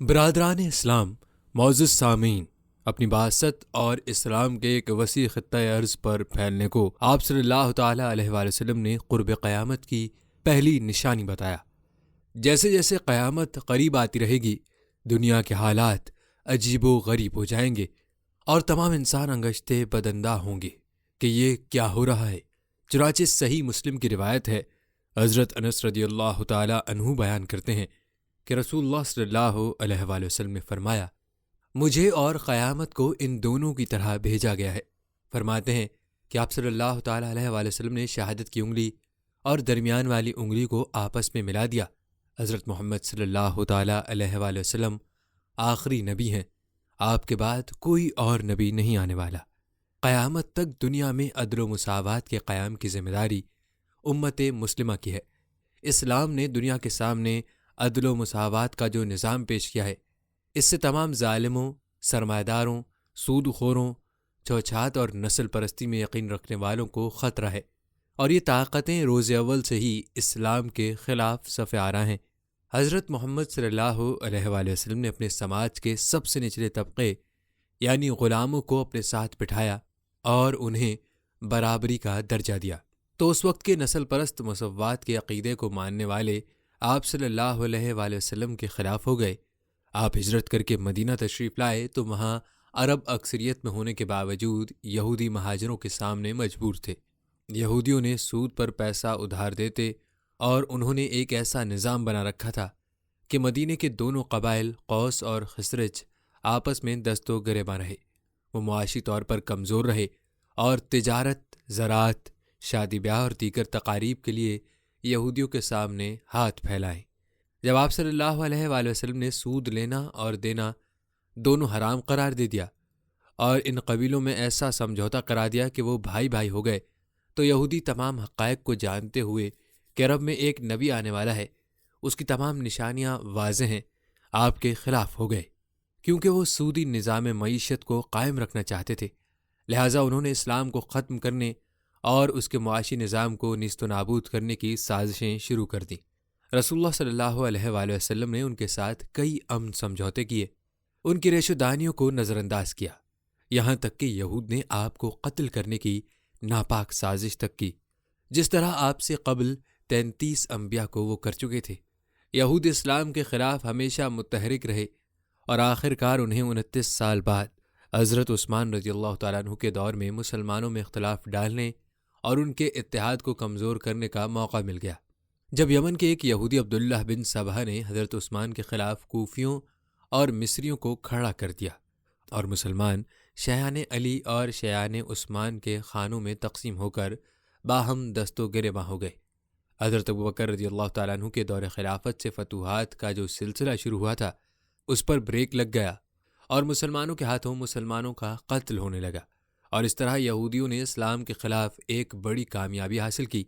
برادران اسلام، معزز سامعین، اپنی بعثت اور اسلام کے ایک وسیع خطۂ ارض پر پھیلنے کو آپ صلی اللہ تعالیٰ علیہ وآلہ وسلم نے قرب قیامت کی پہلی نشانی بتایا۔ جیسے جیسے قیامت قریب آتی رہے گی، دنیا کے حالات عجیب و غریب ہو جائیں گے اور تمام انسان انگشتے بدندہ ہوں گے کہ یہ کیا ہو رہا ہے۔ چنانچہ صحیح مسلم کی روایت ہے، حضرت انس رضی اللہ تعالیٰ عنہ بیان کرتے ہیں کہ رسول اللہ صلی اللہ علیہ وآلہ وسلم نے فرمایا، مجھے اور قیامت کو ان دونوں کی طرح بھیجا گیا ہے۔ فرماتے ہیں کہ آپ صلی اللہ تعالیٰ علیہ وآلہ وسلم نے شہادت کی انگلی اور درمیان والی انگلی کو آپس میں ملا دیا۔ حضرت محمد صلی اللہ تعالیٰ علیہ وآلہ وسلم آخری نبی ہیں، آپ کے بعد کوئی اور نبی نہیں آنے والا۔ قیامت تک دنیا میں عدل و مساوات کے قیام کی ذمہ داری امت مسلمہ کی ہے۔ اسلام نے دنیا کے سامنے عدل و مساوات کا جو نظام پیش کیا ہے، اس سے تمام ظالموں، سرمایہ داروں، سود خوروں، چھوچھات اور نسل پرستی میں یقین رکھنے والوں کو خطرہ ہے، اور یہ طاقتیں روز اول سے ہی اسلام کے خلاف صف آرا ہیں۔ حضرت محمد صلی اللہ علیہ وآلہ وسلم نے اپنے سماج کے سب سے نچلے طبقے یعنی غلاموں کو اپنے ساتھ بٹھایا اور انہیں برابری کا درجہ دیا، تو اس وقت کے نسل پرست مساوات کے عقیدے کو ماننے والے آپ صلی اللہ علیہ وآلہ وسلم کے خلاف ہو گئے۔ آپ ہجرت کر کے مدینہ تشریف لائے تو وہاں عرب اکثریت میں ہونے کے باوجود یہودی مہاجروں کے سامنے مجبور تھے۔ یہودیوں نے سود پر پیسہ ادھار دیتے اور انہوں نے ایک ایسا نظام بنا رکھا تھا کہ مدینے کے دونوں قبائل قوس اور خزرج آپس میں دست و گریباں رہے۔ وہ معاشی طور پر کمزور رہے اور تجارت، زراعت، شادی بیاہ اور دیگر تقاریب کے لیے یہودیوں کے سامنے ہاتھ پھیلائیں۔ جب آپ صلی اللہ علیہ وآلہ وسلم نے سود لینا اور دینا دونوں حرام قرار دے دیا اور ان قبیلوں میں ایسا سمجھوتا کرا دیا کہ وہ بھائی بھائی ہو گئے، تو یہودی تمام حقائق کو جانتے ہوئے کہ عرب میں ایک نبی آنے والا ہے، اس کی تمام نشانیاں واضح ہیں، آپ کے خلاف ہو گئے، کیونکہ وہ سودی نظام معیشت کو قائم رکھنا چاہتے تھے۔ لہٰذا انہوں نے اسلام کو ختم کرنے اور اس کے معاشی نظام کو نیست و نابود کرنے کی سازشیں شروع کر دیں۔ رسول اللہ صلی اللہ علیہ وآلہ وسلم نے ان کے ساتھ کئی امن سمجھوتے کیے، ان کی ریش و دانیوں کو نظر انداز کیا، یہاں تک کہ یہود نے آپ کو قتل کرنے کی ناپاک سازش تک کی، جس طرح آپ سے قبل 33 انبیاء کو وہ کر چکے تھے۔ یہود اسلام کے خلاف ہمیشہ متحرک رہے اور آخر کار انہیں 29 سال بعد حضرت عثمان رضی اللہ تعالیٰ عنہ کے دور میں مسلمانوں میں اختلاف ڈالنے اور ان کے اتحاد کو کمزور کرنے کا موقع مل گیا، جب یمن کے ایک یہودی عبداللہ بن سبا نے حضرت عثمان کے خلاف کوفیوں اور مصریوں کو کھڑا کر دیا اور مسلمان شیعان علی اور شیعان عثمان کے خانوں میں تقسیم ہو کر باہم دست و گریباں ہو گئے۔ حضرت ابوبکر رضی اللہ تعالیٰ عنہ کے دور خلافت سے فتوحات کا جو سلسلہ شروع ہوا تھا، اس پر بریک لگ گیا اور مسلمانوں کے ہاتھوں مسلمانوں کا قتل ہونے لگا، اور اس طرح یہودیوں نے اسلام کے خلاف ایک بڑی کامیابی حاصل کی۔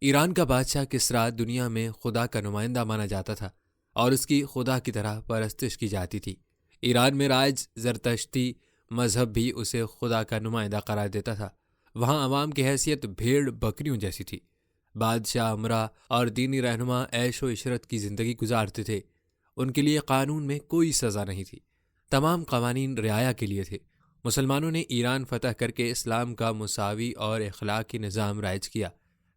ایران کا بادشاہ کسریٰ دنیا میں خدا کا نمائندہ مانا جاتا تھا اور اس کی خدا کی طرح پرستش کی جاتی تھی۔ ایران میں رائج زرتشتی مذہب بھی اسے خدا کا نمائندہ قرار دیتا تھا۔ وہاں عوام کی حیثیت بھیڑ بکریوں جیسی تھی۔ بادشاہ، امراء اور دینی رہنما عیش و عشرت کی زندگی گزارتے تھے۔ ان کے لیے قانون میں کوئی سزا نہیں تھی، تمام قوانین رعایا کے لیے تھے۔ مسلمانوں نے ایران فتح کر کے اسلام کا مساوی اور اخلاقی نظام رائج کیا۔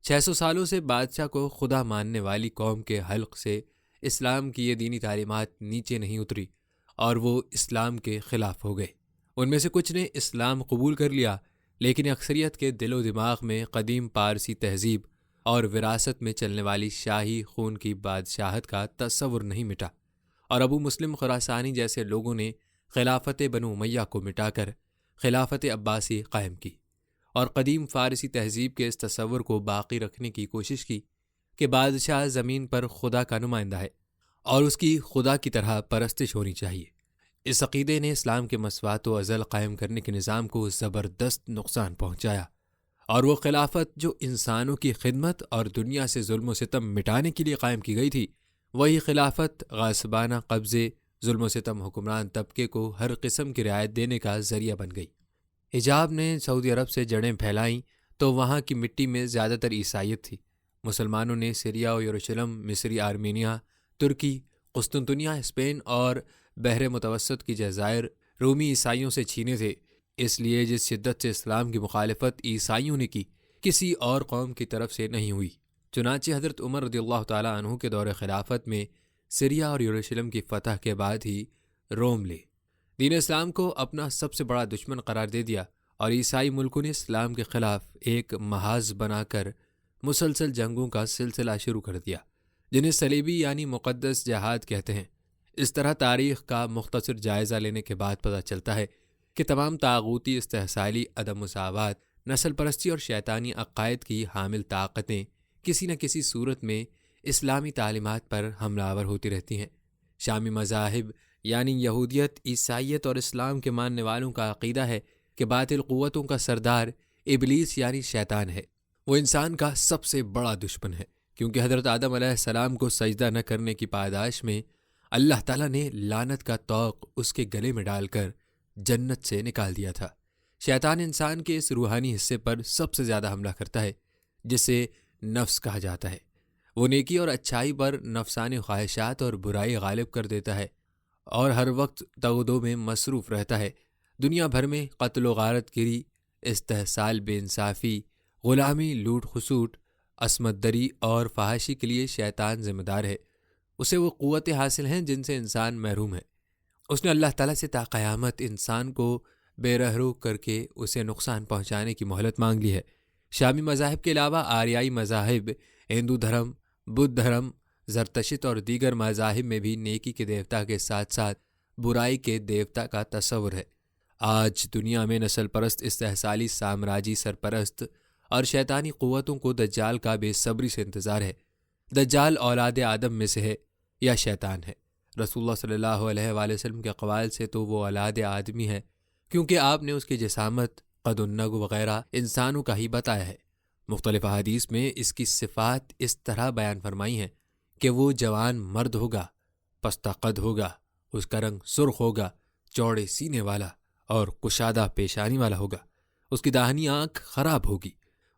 600 سالوں سے بادشاہ کو خدا ماننے والی قوم کے حلق سے اسلام کی یہ دینی تعلیمات نیچے نہیں اتری اور وہ اسلام کے خلاف ہو گئے۔ ان میں سے کچھ نے اسلام قبول کر لیا، لیکن اکثریت کے دل و دماغ میں قدیم پارسی تہذیب اور وراثت میں چلنے والی شاہی خون کی بادشاہت کا تصور نہیں مٹا، اور ابو مسلم خراسانی جیسے لوگوں نے خلافت بنو امیہ کو مٹا کر خلافت عباسی قائم کی اور قدیم فارسی تہذیب کے اس تصور کو باقی رکھنے کی کوشش کی کہ بادشاہ زمین پر خدا کا نمائندہ ہے اور اس کی خدا کی طرح پرستش ہونی چاہیے۔ اس عقیدے نے اسلام کے مساوات و عدل قائم کرنے کے نظام کو زبردست نقصان پہنچایا، اور وہ خلافت جو انسانوں کی خدمت اور دنیا سے ظلم و ستم مٹانے کے لیے قائم کی گئی تھی، وہی خلافت غاصبانہ قبضے، ظلم و ستم حکمران طبقے کو ہر قسم کی رعایت دینے کا ذریعہ بن گئی۔ حجاب نے سعودی عرب سے جڑیں پھیلائیں تو وہاں کی مٹی میں زیادہ تر عیسائیت تھی۔ مسلمانوں نے سیریا و یروشلم، مصری، آرمینیا، ترکی، قسطنطنیہ، اسپین اور بحر متوسط کی جزائر رومی عیسائیوں سے چھینے تھے، اس لیے جس شدت سے اسلام کی مخالفت عیسائیوں نے کی کسی اور قوم کی طرف سے نہیں ہوئی۔ چنانچہ حضرت عمر رضی اللہ تعالیٰ عنہ کے دور خلافت میں سریا اور یروشلم کی فتح کے بعد ہی روم لے دین اسلام کو اپنا سب سے بڑا دشمن قرار دے دیا، اور عیسائی ملکوں نے اسلام کے خلاف ایک محاذ بنا کر مسلسل جنگوں کا سلسلہ شروع کر دیا، جنہیں صلیبی یعنی مقدس جہاد کہتے ہیں۔ اس طرح تاریخ کا مختصر جائزہ لینے کے بعد پتہ چلتا ہے کہ تمام طاغوتی استحصالی عدم مساوات، نسل پرستی اور شیطانی عقائد کی حامل طاقتیں کسی نہ کسی صورت میں اسلامی تعلیمات پر حملہ آور ہوتی رہتی ہیں۔ شامی مذاہب یعنی یہودیت، عیسائیت اور اسلام کے ماننے والوں کا عقیدہ ہے کہ باطل قوتوں کا سردار ابلیس یعنی شیطان ہے، وہ انسان کا سب سے بڑا دشمن ہے، کیونکہ حضرت آدم علیہ السلام کو سجدہ نہ کرنے کی پاداش میں اللہ تعالیٰ نے لعنت کا طوق اس کے گلے میں ڈال کر جنت سے نکال دیا تھا۔ شیطان انسان کے اس روحانی حصے پر سب سے زیادہ حملہ کرتا ہے، جسے نفس کہا جاتا ہے۔ وہ نیکی اور اچھائی پر نفسانی خواہشات اور برائی غالب کر دیتا ہے اور ہر وقت تغدو میں مصروف رہتا ہے۔ دنیا بھر میں قتل و غارت گری، استحصال، بے انصافی، غلامی، لوٹ خسوٹ، عصمت دری اور فحاشی کے لیے شیطان ذمہ دار ہے۔ اسے وہ قوتیں حاصل ہیں جن سے انسان محروم ہے۔ اس نے اللہ تعالیٰ سے تا قیامت انسان کو بے رہرو کر کے اسے نقصان پہنچانے کی مہلت مانگ لی ہے۔ شامی مذاہب کے علاوہ آریائی مذاہب، ہندو دھرم، بدھ دھرم، زرتشت اور دیگر مذاہب میں بھی نیکی کے دیوتا کے ساتھ ساتھ برائی کے دیوتا کا تصور ہے۔ آج دنیا میں نسل پرست، استحصالی، سامراجی سرپرست اور شیطانی قوتوں کو دجال کا بے صبری سے انتظار ہے۔ دجال اولاد آدم میں سے ہے یا شیطان ہے؟ رسول اللہ صلی اللہ علیہ وآلہ وسلم کے اقوال سے تو وہ اولاد آدمی ہے، کیونکہ آپ نے اس کی جسامت، قد النگ وغیرہ انسانوں کا ہی بتایا ہے۔ مختلف احادیث میں اس کی صفات اس طرح بیان فرمائی ہیں کہ وہ جوان مرد ہوگا، پستہ قد ہوگا، اس کا رنگ سرخ ہوگا، چوڑے سینے والا اور کشادہ پیشانی والا ہوگا، اس کی داہنی آنکھ خراب ہوگی،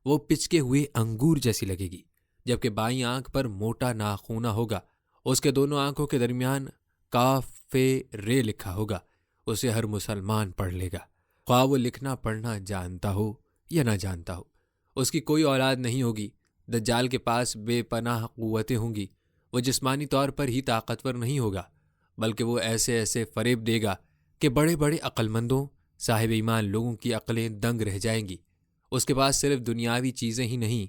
وہ پچکے ہوئے انگور جیسی لگے گی، جبکہ بائیں آنکھ پر موٹا ناخونہ ہوگا، اس کے دونوں آنکھوں کے درمیان کاف فے رے لکھا ہوگا، اسے ہر مسلمان پڑھ لے گا، خواہ وہ لکھنا پڑھنا جانتا ہو یا نہ جانتا ہو۔ اس کی کوئی اولاد نہیں ہوگی۔ دجال کے پاس بے پناہ قوتیں ہوں گی۔ وہ جسمانی طور پر ہی طاقتور نہیں ہوگا، بلکہ وہ ایسے ایسے فریب دے گا کہ بڑے بڑے عقل مندوں، صاحب ایمان لوگوں کی عقلیں دنگ رہ جائیں گی۔ اس کے پاس صرف دنیاوی چیزیں ہی نہیں،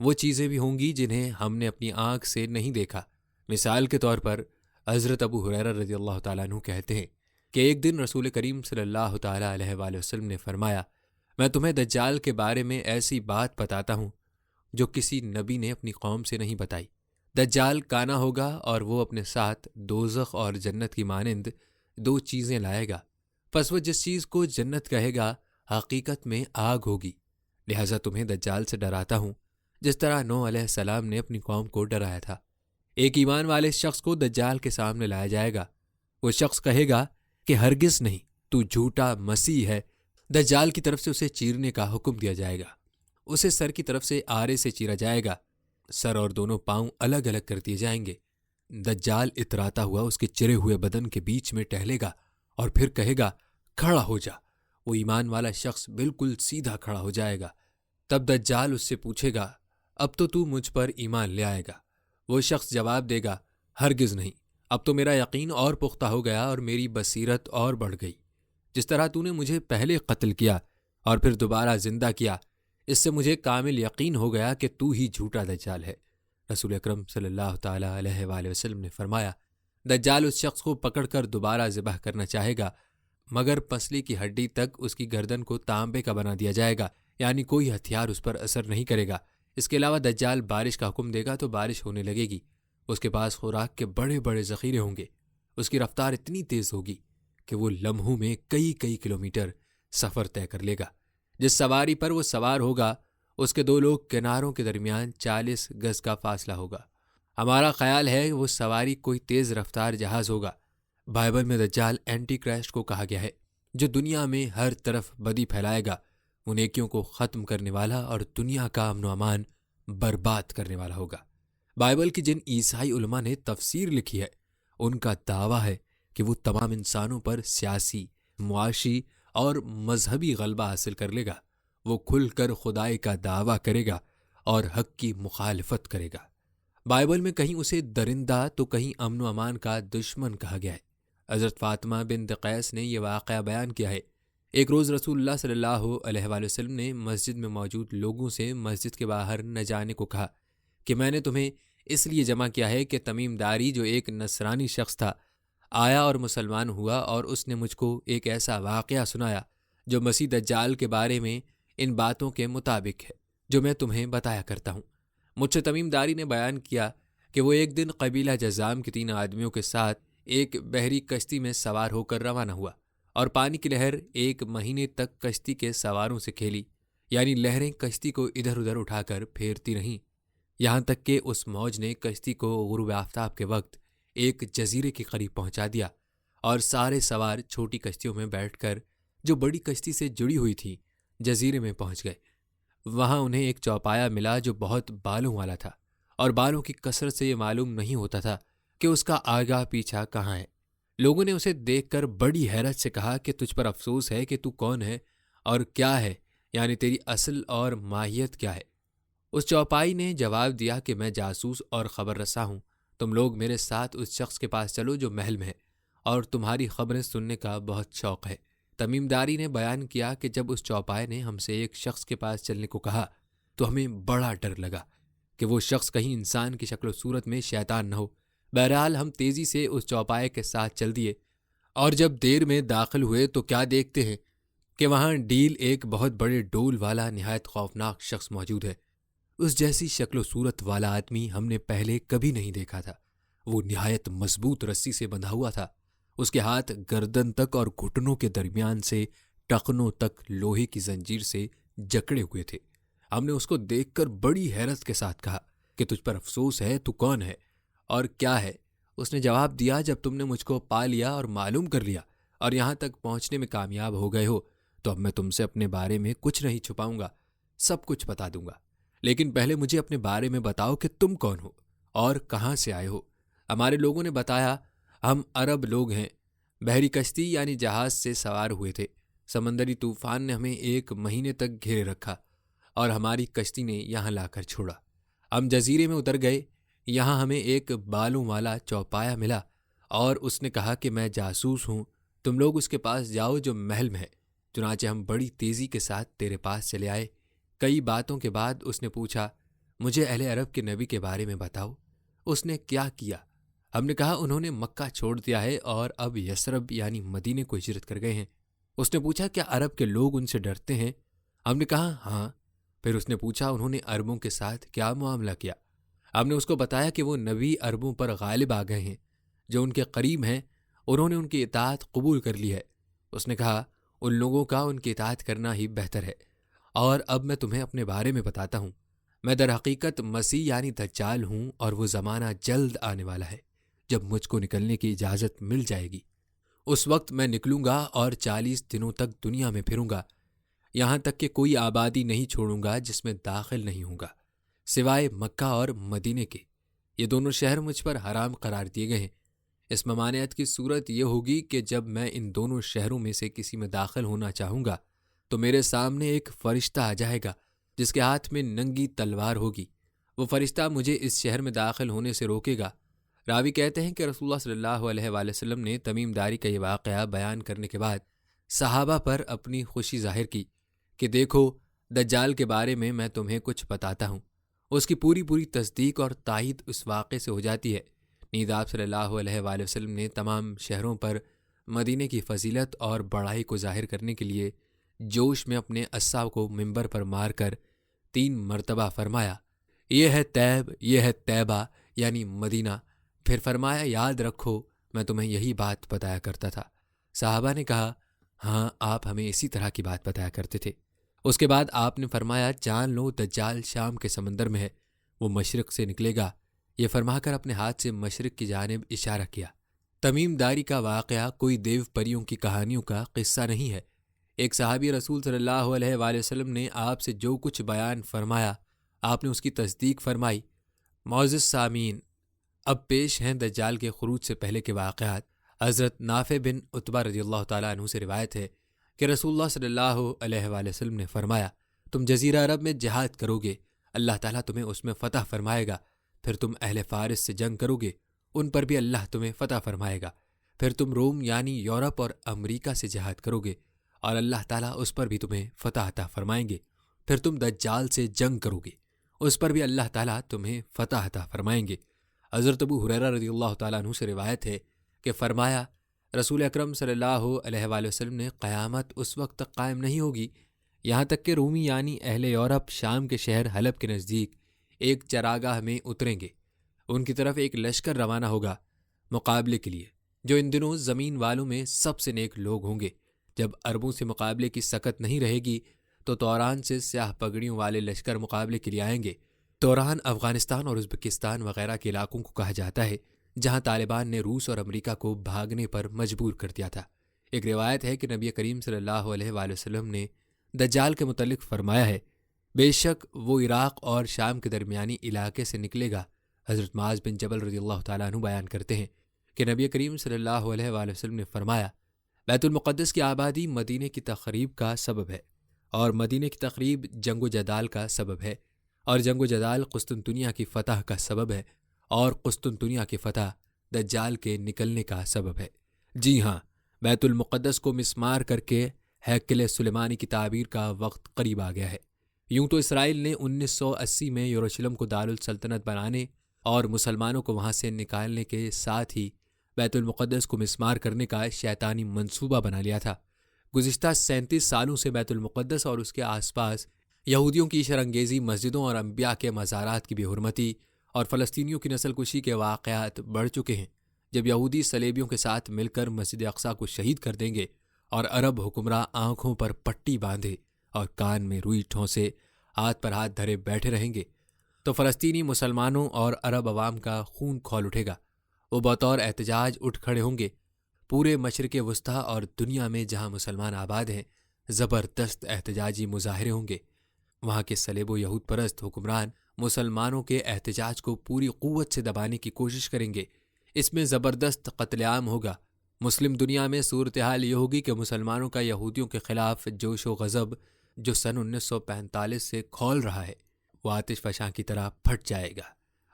وہ چیزیں بھی ہوں گی جنہیں ہم نے اپنی آنکھ سے نہیں دیکھا۔ مثال کے طور پر حضرت ابو ہریرہ رضی اللہ تعالیٰ عنہ کہتے ہیں کہ ایک دن رسول کریم صلی اللہ تعالیٰ علیہ وآلہ وسلم نے فرمایا، میں تمہیں دجال کے بارے میں ایسی بات بتاتا ہوں جو کسی نبی نے اپنی قوم سے نہیں بتائی۔ دجال کانا ہوگا اور وہ اپنے ساتھ دوزخ اور جنت کی مانند دو چیزیں لائے گا، پس وہ جس چیز کو جنت کہے گا حقیقت میں آگ ہوگی۔ لہٰذا تمہیں دجال سے ڈراتا ہوں جس طرح نوح علیہ السلام نے اپنی قوم کو ڈرایا تھا۔ ایک ایمان والے شخص کو دجال کے سامنے لایا جائے گا، وہ شخص کہے گا کہ ہرگز نہیں، تو جھوٹا مسیح ہے۔ دجال کی طرف سے اسے چیرنے کا حکم دیا جائے گا، اسے سر کی طرف سے آرے سے چیرا جائے گا، سر اور دونوں پاؤں الگ الگ کر دیے جائیں گے۔ دجال اتراتا ہوا اس کے چرے ہوئے بدن کے بیچ میں ٹہلے گا اور پھر کہے گا کھڑا ہو جا۔ وہ ایمان والا شخص بالکل سیدھا کھڑا ہو جائے گا۔ تب دجال اس سے پوچھے گا، اب تو مجھ پر ایمان لے آئے گا؟ وہ شخص جواب دے گا، ہرگز نہیں، اب تو میرا یقین اور پختہ ہو گیا اور میری بصیرت اور بڑھ گئی۔ جس طرح تو نے مجھے پہلے قتل کیا اور پھر دوبارہ زندہ کیا، اس سے مجھے کامل یقین ہو گیا کہ تو ہی جھوٹا دجال ہے۔ رسول اکرم صلی اللہ تعالیٰ علیہ وآلہ وسلم نے فرمایا، دجال اس شخص کو پکڑ کر دوبارہ ذبح کرنا چاہے گا، مگر پسلی کی ہڈی تک اس کی گردن کو تانبے کا بنا دیا جائے گا، یعنی کوئی ہتھیار اس پر اثر نہیں کرے گا۔ اس کے علاوہ دجال بارش کا حکم دے گا تو بارش ہونے لگے گی۔ اس کے پاس خوراک کے بڑے بڑے ذخیرے ہوں گے۔ اس کی رفتار اتنی تیز ہوگی کہ وہ لمحوں میں کئی کلومیٹر سفر طے کر لے گا۔ جس سواری پر وہ سوار ہوگا اس کے دو لوگ کناروں کے درمیان 40 گز کا فاصلہ ہوگا۔ ہمارا خیال ہے وہ سواری کوئی تیز رفتار جہاز ہوگا۔ بائبل میں دجال اینٹی کرائسٹ کو کہا گیا ہے، جو دنیا میں ہر طرف بدی پھیلائے گا۔ وہ نیکیوں کو ختم کرنے والا اور دنیا کا امن و امان برباد کرنے والا ہوگا۔ بائبل کی جن عیسائی علماء نے تفسیر لکھی ہے، ان کا دعویٰ ہے کہ وہ تمام انسانوں پر سیاسی، معاشی اور مذہبی غلبہ حاصل کر لے گا۔ وہ کھل کر خدائی کا دعویٰ کرے گا اور حق کی مخالفت کرے گا۔ بائبل میں کہیں اسے درندہ تو کہیں امن و امان کا دشمن کہا گیا ہے۔ حضرت فاطمہ بنت قیس نے یہ واقعہ بیان کیا ہے۔ ایک روز رسول اللہ صلی اللہ علیہ وآلہ وسلم نے مسجد میں موجود لوگوں سے مسجد کے باہر نہ جانے کو کہا کہ میں نے تمہیں اس لیے جمع کیا ہے کہ تمیم داری جو ایک نصرانی شخص تھا آیا اور مسلمان ہوا، اور اس نے مجھ کو ایک ایسا واقعہ سنایا جو مسیح دجال کے بارے میں ان باتوں کے مطابق ہے جو میں تمہیں بتایا کرتا ہوں۔ مجھ سے تمیم داری نے بیان کیا کہ وہ ایک دن قبیلہ جذام کے 3 آدمیوں کے ساتھ ایک بحری کشتی میں سوار ہو کر روانہ ہوا، اور پانی کی لہر 1 مہینے تک کشتی کے سواروں سے کھیلی، یعنی لہریں کشتی کو ادھر ادھر اٹھا کر پھیرتی رہیں، یہاں تک کہ اس موج نے کشتی کو غروب آفتاب کے وقت ایک جزیرے کے قریب پہنچا دیا، اور سارے سوار چھوٹی کشتیوں میں بیٹھ کر جو بڑی کشتی سے جڑی ہوئی تھی جزیرے میں پہنچ گئے۔ وہاں انہیں ایک چوپایا ملا جو بہت بالوں والا تھا، اور بالوں کی کثرت سے یہ معلوم نہیں ہوتا تھا کہ اس کا آگا پیچھا کہاں ہے۔ لوگوں نے اسے دیکھ کر بڑی حیرت سے کہا کہ تجھ پر افسوس ہے کہ تو کون ہے اور کیا ہے، یعنی تیری اصل اور ماہیت کیا ہے۔ اس چوپائی نے جواب دیا کہ میں جاسوس اور خبر رساں ہوں، تم لوگ میرے ساتھ اس شخص کے پاس چلو جو محل میں ہے، اور تمہاری خبریں سننے کا بہت شوق ہے۔ تمیم داری نے بیان کیا کہ جب اس چوپائے نے ہم سے ایک شخص کے پاس چلنے کو کہا تو ہمیں بڑا ڈر لگا کہ وہ شخص کہیں انسان کی شکل و صورت میں شیطان نہ ہو۔ بہرحال ہم تیزی سے اس چوپائے کے ساتھ چل دیے، اور جب دیر میں داخل ہوئے تو کیا دیکھتے ہیں کہ وہاں ڈیل ایک بہت بڑے ڈول والا نہایت خوفناک شخص موجود ہے۔ اس جیسی شکل و صورت والا آدمی ہم نے پہلے کبھی نہیں دیکھا تھا۔ وہ نہایت مضبوط رسی سے بندھا ہوا تھا، اس کے ہاتھ گردن تک اور گھٹنوں کے درمیان سے ٹخنوں تک لوہے کی زنجیر سے جکڑے ہوئے تھے۔ ہم نے اس کو دیکھ کر بڑی حیرت کے ساتھ کہا کہ تجھ پر افسوس ہے، تو کون ہے اور کیا ہے؟ اس نے جواب دیا جب تم نے مجھ کو پا لیا اور معلوم کر لیا اور یہاں تک پہنچنے میں کامیاب ہو گئے ہو تو اب میں تم سے اپنے بارے میں کچھ نہیں چھپاؤں گا، سب کچھ بتا دوں گا۔ لیکن پہلے مجھے اپنے بارے میں بتاؤ کہ تم کون ہو اور کہاں سے آئے ہو۔ ہمارے لوگوں نے بتایا ہم عرب لوگ ہیں، بحری کشتی یعنی جہاز سے سوار ہوئے تھے۔ سمندری طوفان نے ہمیں 1 مہینے تک گھیرے رکھا اور ہماری کشتی نے یہاں لا کر چھوڑا۔ ہم جزیرے میں اتر گئے، یہاں ہمیں ایک بالوں والا چوپایا ملا اور اس نے کہا کہ میں جاسوس ہوں، تم لوگ اس کے پاس جاؤ جو محل میں ہے۔ چنانچہ ہم بڑی تیزی کے ساتھ تیرے پاس چلے آئے۔ کئی باتوں کے بعد اس نے پوچھا مجھے اہل عرب کے نبی کے بارے میں بتاؤ، اس نے کیا کیا؟ ہم نے کہا انہوں نے مکہ چھوڑ دیا ہے اور اب یثرب یعنی مدینے کو ہجرت کر گئے ہیں۔ اس نے پوچھا کیا عرب کے لوگ ان سے ڈرتے ہیں؟ ہم نے کہا ہاں۔ پھر اس نے پوچھا انہوں نے عربوں کے ساتھ کیا معاملہ کیا؟ ہم نے اس کو بتایا کہ وہ نبی عربوں پر غالب آ گئے ہیں، جو ان کے قریب ہیں انہوں نے ان کی اطاعت قبول کر لی ہے۔ اس نے کہا ان لوگوں کا ان کی اطاعت کرنا ہی بہتر ہے، اور اب میں تمہیں اپنے بارے میں بتاتا ہوں۔ میں در حقیقت مسیح یعنی دجال ہوں، اور وہ زمانہ جلد آنے والا ہے جب مجھ کو نکلنے کی اجازت مل جائے گی۔ اس وقت میں نکلوں گا اور 40 دنوں تک دنیا میں پھروں گا، یہاں تک کہ کوئی آبادی نہیں چھوڑوں گا جس میں داخل نہیں ہوں گا سوائے مکہ اور مدینے کے۔ یہ دونوں شہر مجھ پر حرام قرار دیے گئے ہیں۔ اس ممانعت کی صورت یہ ہوگی کہ جب میں ان دونوں شہروں میں سے کسی میں داخل ہونا چاہوں گا تو میرے سامنے ایک فرشتہ آ جائے گا جس کے ہاتھ میں ننگی تلوار ہوگی۔ وہ فرشتہ مجھے اس شہر میں داخل ہونے سے روکے گا۔ راوی کہتے ہیں کہ رسول اللہ صلی اللہ علیہ وآلہ وسلم نے تمیم داری کا یہ واقعہ بیان کرنے کے بعد صحابہ پر اپنی خوشی ظاہر کی کہ دیکھو دجال کے بارے میں تمہیں کچھ بتاتا ہوں۔ اس کی پوری تصدیق اور تائید اس واقعے سے ہو جاتی ہے۔ نیز آپ صلی اللہ علیہ وآلہ وسلم نے تمام شہروں پر مدینے کی فضیلت اور بڑائی کو ظاہر کرنے کے لیے جوش میں اپنے عصا کو منبر پر مار کر 3 مرتبہ فرمایا یہ ہے طیب، یہ ہے طیبہ یعنی مدینہ۔ پھر فرمایا یاد رکھو میں تمہیں یہی بات بتایا کرتا تھا۔ صحابہ نے کہا ہاں آپ ہمیں اسی طرح کی بات بتایا کرتے تھے۔ اس کے بعد آپ نے فرمایا جان لو دجال شام کے سمندر میں ہے، وہ مشرق سے نکلے گا۔ یہ فرما کر اپنے ہاتھ سے مشرق کی جانب اشارہ کیا۔ تمیم داری کا واقعہ کوئی دیو پریوں کی کہانیوں کا قصہ نہیں ہے۔ ایک صحابی رسول صلی اللہ علیہ وآلہ وسلم نے آپ سے جو کچھ بیان فرمایا آپ نے اس کی تصدیق فرمائی۔ معزز سامعین، اب پیش ہیں دجال کے خروج سے پہلے کے واقعات حضرت نافع بن عتبہ رضی اللہ تعالیٰ عنہ سے روایت ہے کہ رسول اللہ صلی اللہ علیہ وآلہ وسلم نے فرمایا، تم جزیرہ عرب میں جہاد کرو گے، اللہ تعالیٰ تمہیں اس میں فتح فرمائے گا، پھر تم اہل فارس سے جنگ کرو گے، ان پر بھی اللہ تمہیں فتح فرمائے گا، پھر تم روم یعنی یورپ اور امریکہ سے جہاد کرو گے اور اللہ تعالیٰ اس پر بھی تمہیں فتح عطا فرمائیں گے، پھر تم دجال سے جنگ کرو گے، اس پر بھی اللہ تعالیٰ تمہیں فتح عطا فرمائیں گے۔ حضرت ابو ہریرہ رضی اللہ تعالیٰ عنہ سے روایت ہے کہ فرمایا، رسول اکرم صلی اللہ علیہ وآلہ وسلم نے قیامت اس وقت تک قائم نہیں ہوگی یہاں تک کہ رومی یعنی اہل یورپ شام کے شہر حلب کے نزدیک ایک چراگاہ میں اتریں گے، ان کی طرف ایک لشکر روانہ ہوگا مقابلے کے لیے، جو ان دنوں زمین والوں میں سب سے نیک لوگ ہوں گے۔ جب عربوں سے مقابلے کی سکت نہیں رہے گی تو توران سے سیاہ پگڑیوں والے لشکر مقابلے کے لیے آئیں گے۔ توران افغانستان اور ازبکستان وغیرہ کے علاقوں کو کہا جاتا ہے جہاں طالبان نے روس اور امریکہ کو بھاگنے پر مجبور کر دیا تھا۔ ایک روایت ہے کہ نبی کریم صلی اللہ علیہ وآلہ وسلم نے دجال کے متعلق فرمایا ہے، بے شک وہ عراق اور شام کے درمیانی علاقے سے نکلے گا۔ حضرت معاذ بن جبل رضی اللہ تعالیٰ عنہ بیان کرتے ہیں کہ نبی کریم صلی اللہ علیہ وآلہ وسلم نے فرمایا، بیت المقدس کی آبادی مدینے کی تخریب کا سبب ہے، اور مدینے کی تخریب جنگ و جدال کا سبب ہے، اور جنگ و جدال قسطنطنیہ کی فتح کا سبب ہے، اور قسطنطنیہ کی فتح دجال کے نکلنے کا سبب ہے۔ جی ہاں، بیت المقدس کو مسمار کر کے ہیکل سلیمانی کی تعبیر کا وقت قریب آ گیا ہے۔ یوں تو اسرائیل نے 1980 میں یروشلم کو دارالسلطنت بنانے اور مسلمانوں کو وہاں سے نکالنے کے ساتھ ہی بیت المقدس کو مسمار کرنے کا شیطانی منصوبہ بنا لیا تھا۔ گزشتہ 37 سالوں سے بیت المقدس اور اس کے آس پاس یہودیوں کی شرانگیزی، مسجدوں اور انبیاء کے مزارات کی بے حرمتی اور فلسطینیوں کی نسل کشی کے واقعات بڑھ چکے ہیں۔ جب یہودی صلیبیوں کے ساتھ مل کر مسجد اقصیٰ کو شہید کر دیں گے اور عرب حکمراں آنکھوں پر پٹی باندھے اور کان میں روئی ٹھونسے ہاتھ پر ہاتھ دھرے بیٹھے رہیں گے، تو فلسطینی مسلمانوں اور عرب عوام کا خون کھول اٹھے گا۔ وہ بطور احتجاج اٹھ کھڑے ہوں گے۔ پورے مشرق وسطیٰ اور دنیا میں جہاں مسلمان آباد ہیں زبردست احتجاجی مظاہرے ہوں گے۔ وہاں کے صلیب و یہود پرست حکمران مسلمانوں کے احتجاج کو پوری قوت سے دبانے کی کوشش کریں گے۔ اس میں زبردست قتل عام ہوگا۔ مسلم دنیا میں صورتحال یہ ہوگی کہ مسلمانوں کا یہودیوں کے خلاف جوش و غضب جو سن 1945 سے کھول رہا ہے وہ آتش فشاں کی طرح پھٹ جائے گا،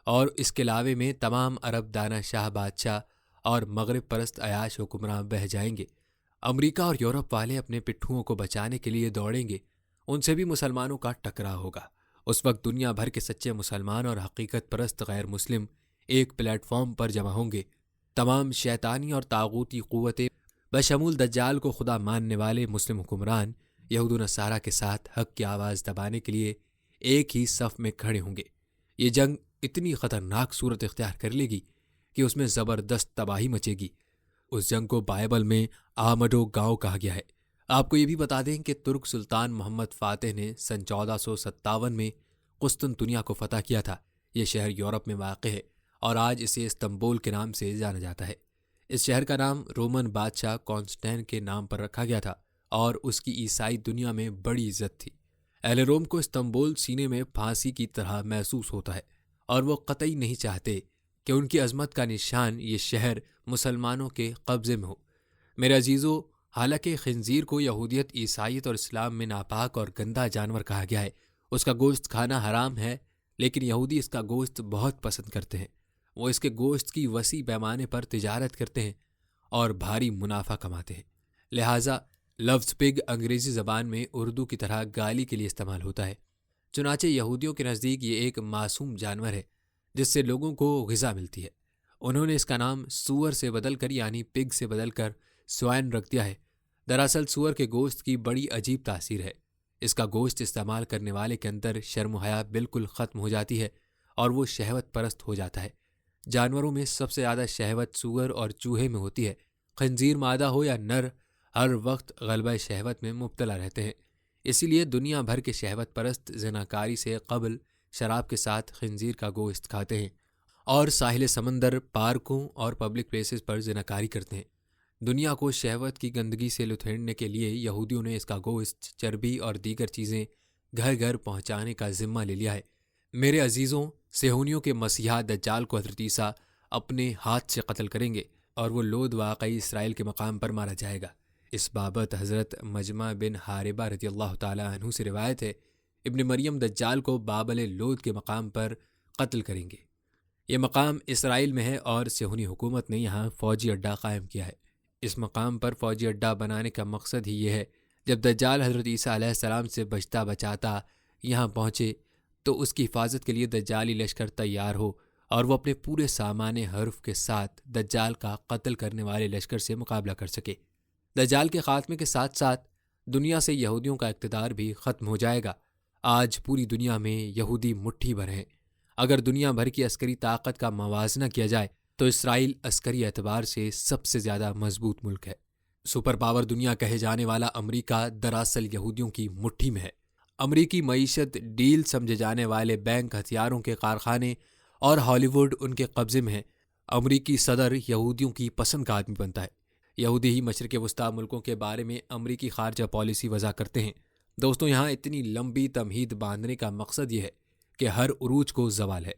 اور اس کے علاوے میں تمام عرب دانہ شاہ بادشاہ اور مغرب پرست عیاش حکمراں بہہ جائیں گے۔ امریکہ اور یورپ والے اپنے پٹھوؤں کو بچانے کے لیے دوڑیں گے، ان سے بھی مسلمانوں کا ٹکراؤ ہوگا۔ اس وقت دنیا بھر کے سچے مسلمان اور حقیقت پرست غیر مسلم ایک پلیٹ فارم پر جمع ہوں گے۔ تمام شیطانی اور طاغوتی قوتیں بشمول دجال کو خدا ماننے والے مسلم حکمران یہود و نصارہ کے ساتھ حق کی آواز دبانے کے لیے ایک ہی صف میں کھڑے ہوں گے۔ یہ جنگ اتنی خطرناک صورت اختیار کر لے گی کہ اس میں زبردست تباہی مچے گی۔ اس جنگ کو بائبل میں آمڈو گاؤں کہا گیا ہے۔ آپ کو یہ بھی بتا دیں کہ ترک سلطان محمد فاتح نے سن 1457 میں قسطنطنیہ کو فتح کیا تھا۔ یہ شہر یورپ میں واقع ہے اور آج اسے استنبول کے نام سے جانا جاتا ہے۔ اس شہر کا نام رومن بادشاہ کانسٹین کے نام پر رکھا گیا تھا اور اس کی عیسائی دنیا میں بڑی عزت تھی۔ اہل روم کو استنبول سینے میں پھانسی کی طرح محسوس ہوتا ہے اور وہ قطعی نہیں چاہتے کہ ان کی عظمت کا نشان یہ شہر مسلمانوں کے قبضے میں ہو۔ میرے عزیزو، حالانکہ خنزیر کو یہودیت، عیسائیت اور اسلام میں ناپاک اور گندا جانور کہا گیا ہے، اس کا گوشت کھانا حرام ہے، لیکن یہودی اس کا گوشت بہت پسند کرتے ہیں۔ وہ اس کے گوشت کی وسیع پیمانے پر تجارت کرتے ہیں اور بھاری منافع کماتے ہیں۔ لہٰذا لفظ پگ انگریزی زبان میں اردو کی طرح گالی کے لیے استعمال ہوتا ہے۔ چنانچہ یہودیوں کے نزدیک یہ ایک معصوم جانور ہے جس سے لوگوں کو غذا ملتی ہے۔ انہوں نے اس کا نام سور سے بدل کر یعنی پگ سے بدل کر سوائن رکھ دیا ہے۔ دراصل سور کے گوشت کی بڑی عجیب تاثیر ہے۔ اس کا گوشت استعمال کرنے والے کے اندر شرم و حیا بالکل ختم ہو جاتی ہے اور وہ شہوت پرست ہو جاتا ہے۔ جانوروں میں سب سے زیادہ شہوت سور اور چوہے میں ہوتی ہے۔ خنزیر مادہ ہو یا نر ہر وقت غلبہ شہوت میں مبتلا رہتے ہیں۔ اسی لیے دنیا بھر کے شہوت پرست زناکاری سے قبل شراب کے ساتھ خنزیر کا گوشت کھاتے ہیں اور ساحل سمندر، پارکوں اور پبلک پلیسز پر زناکاری کرتے ہیں۔ دنیا کو شہوت کی گندگی سے لتھیڑنے کے لیے یہودیوں نے اس کا گوشت، چربی اور دیگر چیزیں گھر گھر پہنچانے کا ذمہ لے لیا ہے۔ میرے عزیزوں، صہیونیوں کے مسیحا دجال کو حضرت عیسیٰ اپنے ہاتھ سے قتل کریں گے اور وہ لود واقعی اسرائیل کے مقام پر مارا جائے گا۔ اس بابت حضرت مجمع بن حاربہ رضی اللہ تعالیٰ عنہ سے روایت ہے، ابن مریم دجال کو بابل لود کے مقام پر قتل کریں گے۔ یہ مقام اسرائیل میں ہے اور صہیونی حکومت نے یہاں فوجی اڈہ قائم کیا ہے۔ اس مقام پر فوجی اڈہ بنانے کا مقصد ہی یہ ہے، جب دجال حضرت عیسیٰ علیہ السلام سے بچتا بچاتا یہاں پہنچے تو اس کی حفاظت کے لیے دجالی لشکر تیار ہو اور وہ اپنے پورے سامان حرف کے ساتھ دجال کا قتل کرنے والے لشکر سے مقابلہ کر سکے۔ دجال کے خاتمے کے ساتھ ساتھ دنیا سے یہودیوں کا اقتدار بھی ختم ہو جائے گا۔ آج پوری دنیا میں یہودی مٹھی بھر ہیں۔ اگر دنیا بھر کی عسکری طاقت کا موازنہ کیا جائے تو اسرائیل عسکری اعتبار سے سب سے زیادہ مضبوط ملک ہے۔ سپر پاور دنیا کہے جانے والا امریکہ دراصل یہودیوں کی مٹھی میں ہے۔ امریکی معیشت ڈیل سمجھے جانے والے بینک، ہتھیاروں کے کارخانے اور ہالی ووڈ ان کے قبضے میں ہیں۔ امریکی صدر یہودیوں کی پسند کا آدمی بنتا ہے۔ یہودی ہی مشرق وسطیٰ ملکوں کے بارے میں امریکی خارجہ پالیسی وضع کرتے ہیں۔ دوستوں، یہاں اتنی لمبی تمہید باندھنے کا مقصد یہ ہے کہ ہر عروج کو زوال ہے۔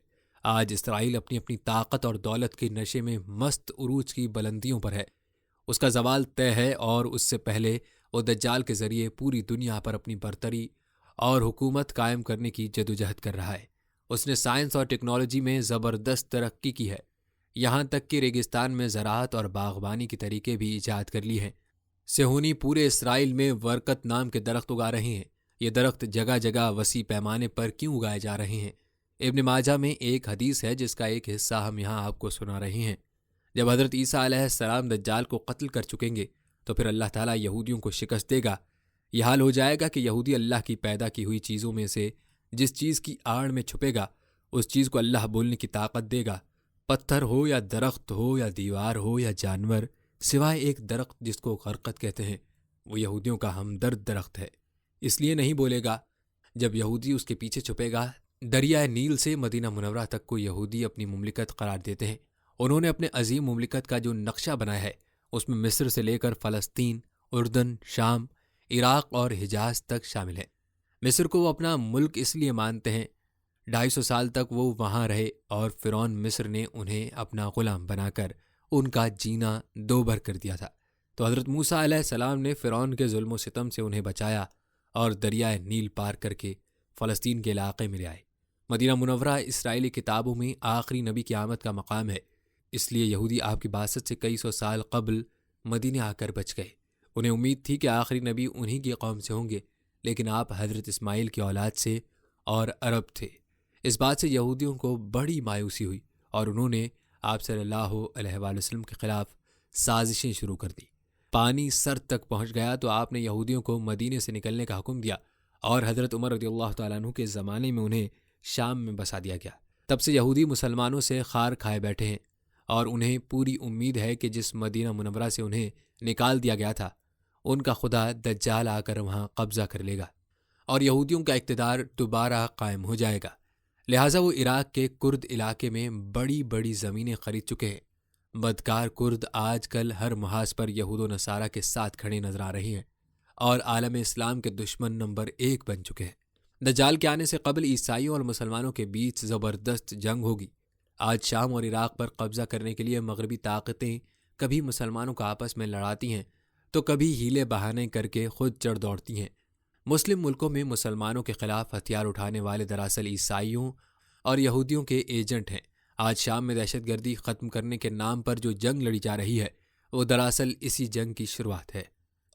آج اسرائیل اپنی اپنی طاقت اور دولت کے نشے میں مست عروج کی بلندیوں پر ہے۔ اس کا زوال طے ہے اور اس سے پہلے وہ دجال کے ذریعے پوری دنیا پر اپنی برتری اور حکومت قائم کرنے کی جدوجہد کر رہا ہے۔ اس نے سائنس اور ٹیکنالوجی میں زبردست ترقی کی ہے، یہاں تک کہ ریگستان میں زراعت اور باغبانی کے طریقے بھی ایجاد کر لی ہیں۔ صہیونی پورے اسرائیل میں ورقت نام کے درخت اگا رہے ہیں۔ یہ درخت جگہ جگہ وسیع پیمانے پر کیوں اگائے جا رہے ہیں؟ ابن ماجہ میں ایک حدیث ہے جس کا ایک حصہ ہم یہاں آپ کو سنا رہے ہیں۔ جب حضرت عیسیٰ علیہ السلام دجال کو قتل کر چکیں گے تو پھر اللہ تعالیٰ یہودیوں کو شکست دے گا۔ یہ حال ہو جائے گا کہ یہودی اللہ کی پیدا کی ہوئی چیزوں میں سے جس چیز کی آڑ میں چھپے گا اس چیز کو اللہ بولنے کی طاقت دے گا۔ پتھر ہو یا درخت ہو یا دیوار ہو یا جانور، سوائے ایک درخت جس کو غرقت کہتے ہیں، وہ یہودیوں کا ہمدرد درخت ہے، اس لیے نہیں بولے گا۔ جب یہودی اس کے پیچھے چھپے گا، دریائے نیل سے مدینہ منورہ تک کو یہودی اپنی مملکت قرار دیتے ہیں۔ انہوں نے اپنے عظیم مملکت کا جو نقشہ بنایا ہے اس میں مصر سے لے کر فلسطین، اردن، شام، عراق اور حجاز تک شامل ہے۔ مصر کو وہ اپنا ملک اس لیے مانتے ہیں، 250 سال تک وہ وہاں رہے اور فرعون مصر نے انہیں اپنا غلام بنا کر ان کا جینا دوبھر کر دیا تھا۔ تو حضرت موسیٰ علیہ السلام نے فرعون کے ظلم و ستم سے انہیں بچایا اور دریائے نیل پار کر کے فلسطین کے علاقے میں لے آئے۔ مدینہ منورہ اسرائیلی کتابوں میں آخری نبی کی آمد کا مقام ہے، اس لیے یہودی آپ کی بعثت سے کئی سو سال قبل مدینے آ کر بچ گئے۔ انہیں امید تھی کہ آخری نبی انہی کی قوم سے ہوں گے، لیکن آپ حضرت اسماعیل کی اولاد سے اور عرب تھے۔ اس بات سے یہودیوں کو بڑی مایوسی ہوئی اور انہوں نے آپ صلی اللہ علیہ وآلہ وسلم کے خلاف سازشیں شروع کر دی۔ پانی سر تک پہنچ گیا تو آپ نے یہودیوں کو مدینے سے نکلنے کا حکم دیا اور حضرت عمر رضی اللہ تعالیٰ عنہ کے زمانے میں انہیں شام میں بسا دیا گیا۔ تب سے یہودی مسلمانوں سے خار کھائے بیٹھے ہیں اور انہیں پوری امید ہے کہ جس مدینہ منورہ سے انہیں نکال دیا گیا تھا ان کا خدا دجال آ کر وہاں قبضہ کر لے گا اور یہودیوں کا اقتدار دوبارہ قائم ہو جائے گا۔ لہٰذا وہ عراق کے کرد علاقے میں بڑی بڑی زمینیں خرید چکے ہیں۔ بدکار کرد آج کل ہر محاذ پر یہود و نصارہ کے ساتھ کھڑے نظر آ رہے ہیں اور عالم اسلام کے دشمن نمبر 1 بن چکے ہیں۔ دجال کے آنے سے قبل عیسائیوں اور مسلمانوں کے بیچ زبردست جنگ ہوگی۔ آج شام اور عراق پر قبضہ کرنے کے لیے مغربی طاقتیں کبھی مسلمانوں کو آپس میں لڑاتی ہیں تو کبھی ہیلے بہانے کر کے خود چڑھ دوڑتی ہیں۔ مسلم ملکوں میں مسلمانوں کے خلاف ہتھیار اٹھانے والے دراصل عیسائیوں اور یہودیوں کے ایجنٹ ہیں۔ آج شام میں دہشت گردی ختم کرنے کے نام پر جو جنگ لڑی جا رہی ہے وہ دراصل اسی جنگ کی شروعات ہے،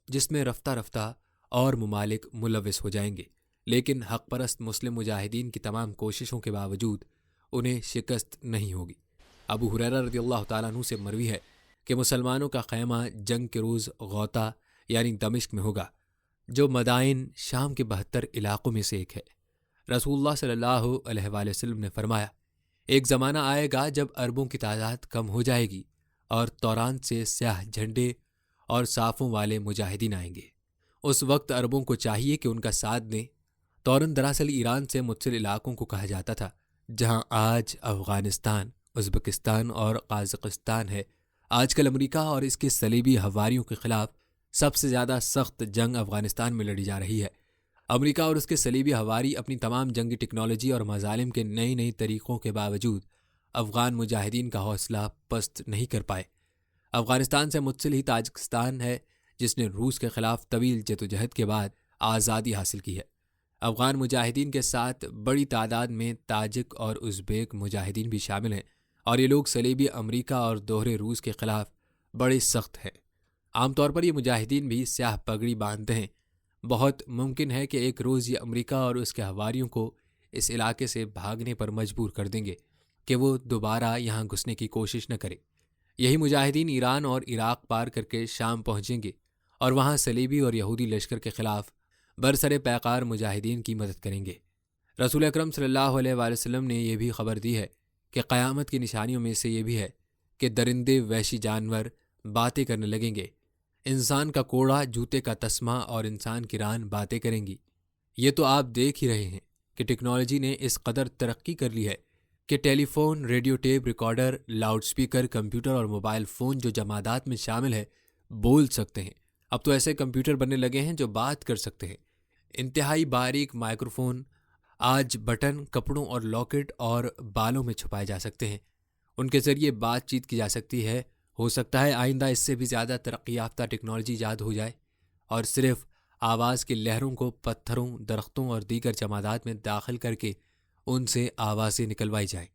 جس میں رفتہ رفتہ اور ممالک ملوث ہو جائیں گے، لیکن حق پرست مسلم مجاہدین کی تمام کوششوں کے باوجود انہیں شکست نہیں ہوگی۔ ابو ہریرہ رضی اللہ تعالیٰ عنہ سے مروی ہے کہ مسلمانوں کا خیمہ جنگ کے روز غوطہ یعنی دمشق میں ہوگا، جو مدائن شام کے 72 علاقوں میں سے ایک ہے۔ رسول اللہ صلی اللہ علیہ وآلہ وسلم نے فرمایا، ایک زمانہ آئے گا جب عربوں کی تعداد کم ہو جائے گی اور توران سے سیاہ جھنڈے اور صافوں والے مجاہدین آئیں گے۔ اس وقت عربوں کو چاہیے کہ ان کا ساتھ دیں۔ تورن دراصل ایران سے متصل علاقوں کو کہا جاتا تھا، جہاں آج افغانستان، ازبکستان اور قازقستان ہے۔ آج کل امریکہ اور اس کے صلیبی ہواریوں کے خلاف سب سے زیادہ سخت جنگ افغانستان میں لڑی جا رہی ہے۔ امریکہ اور اس کے صلیبی ہواری اپنی تمام جنگی ٹیکنالوجی اور مظالم کے نئی طریقوں کے باوجود افغان مجاہدین کا حوصلہ پست نہیں کر پائے۔ افغانستان سے متصل ہی تاجکستان ہے جس نے روس کے خلاف طویل جدوجہد کے بعد آزادی حاصل کی ہے۔ افغان مجاہدین کے ساتھ بڑی تعداد میں تاجک اور ازبیک مجاہدین بھی شامل ہیں، اور یہ لوگ صلیبی امریکہ اور دوہرے روس کے خلاف بڑے سخت ہیں۔ عام طور پر یہ مجاہدین بھی سیاہ پگڑی باندھتے ہیں۔ بہت ممکن ہے کہ ایک روز یہ امریکہ اور اس کے حواریوں کو اس علاقے سے بھاگنے پر مجبور کر دیں گے کہ وہ دوبارہ یہاں گھسنے کی کوشش نہ کرے۔ یہی مجاہدین ایران اور عراق پار کر کے شام پہنچیں گے اور وہاں صلیبی اور یہودی لشکر کے خلاف برسر پیکار مجاہدین کی مدد کریں گے۔ رسول اکرم صلی اللہ علیہ وآلہ وسلم نے یہ بھی خبر دی ہے کہ قیامت کی نشانیوں میں سے یہ بھی ہے کہ درندے وحشی جانور باتیں کرنے لگیں گے، انسان کا کوڑا جوتے کا تسمہ اور انسان کی ران باتیں کریں گی۔ یہ تو آپ دیکھ ہی رہے ہیں کہ ٹیکنالوجی نے اس قدر ترقی کر لی ہے کہ telephone, radio tape recorder, loudspeaker, computer اور موبائل فون جو جمادات میں شامل ہے بول سکتے ہیں۔ اب تو ایسے کمپیوٹر بننے لگے ہیں جو بات کر سکتے ہیں۔ انتہائی باریک مائکروفون آج بٹن، کپڑوں اور لاکٹ اور بالوں میں چھپائے جا سکتے ہیں، ان کے ذریعے بات چیت کی جا سکتی ہے۔ ہو سکتا ہے آئندہ اس سے بھی زیادہ ترقی یافتہ ٹیکنالوجی ایجاد ہو جائے اور صرف آواز کی لہروں کو پتھروں، درختوں اور دیگر جمادات میں داخل کر کے ان سے آوازیں نکلوائی جائیں۔